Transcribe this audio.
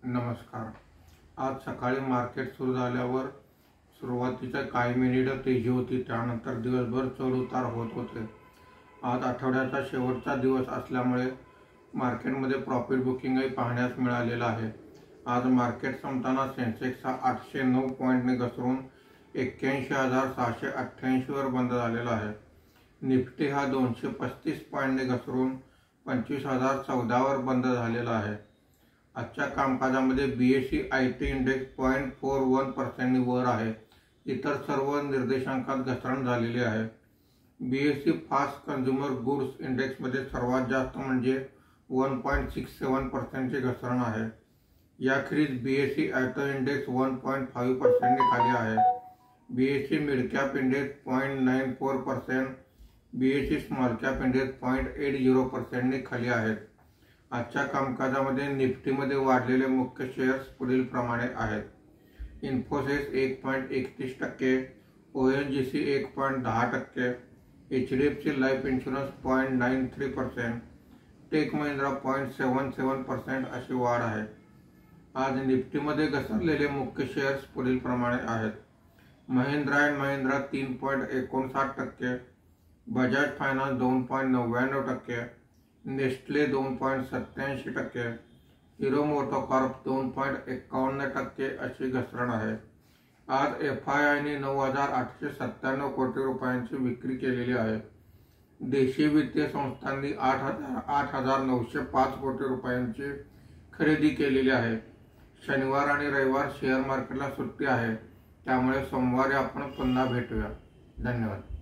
नमस्कार। आज सकाळी मार्केट सुरू झाल्यावर सुरुवातीच्या काही मिनिट तेजी होती, त्यानंतर दिवसभर चढ-उतार होत होते। आज आठवड्याचा शेवटचा दिवस असल्यामुळे मार्केटमध्ये प्रॉफिट बुकिंगही पाहण्यास मिळालेलं आहे। आज मार्केट संपताना सेन्सेक्स हा 809 पॉईंटने घसरून 81,688 वर बंद झालेला आहे। निफ्टी हा 235 पॉईंटने घसरून 25,014 वर बंद झालेला आहे। आजच्या कामकाजामध्ये बीएसई आयटी इंडेक्स 0.41% वर आहे। इतर सर्व निर्देशांकात घसरण झालेली आहे। बीएसई फास्ट कंझ्युमर गुड्स इंडेक्समध्ये सर्वात जास्त म्हणजे 1.67% ची घसरण आहे। याखेरीज बीएसई ऑटो इंडेक्स 1.5% खाली आहे। BSE mid cap index 0.94%, BSE small cap index 0.80% खाली आहेत। आजच्या कामकाजामध्ये निफ्टीमध्ये वाढलेले मुख्य शेअर्स पुढील प्रमाणे आहेत। Infosys 1.31%, ONGC 1.10%, HDFC life insurance 0.93%, Tech Mahindra 0.77% अशी वाढ आहे। आज निफ्टीमध्ये घसरलेले मुख्य शेअर्स पुढील प्रमाणे आहेत। Mahindra and Mahindra 3.59%, Bajaj finance 2.99%, Nestle 2.87%, hero MotoCorp 2.51% अशी घसरण आहे। आज एफआयआयने 9,897 कोटी रुपयांची विक्री केलेली आहे। देशी वित्तीय संस्थांनी 8,905 कोटी रुपयांची खरेदी केलेली आहे। शनिवार आणि रविवार शेअर मार्केटला सुट्टी आहे, त्यामुळे सोमवारी आपण पुन्हा भेटूया। धन्यवाद।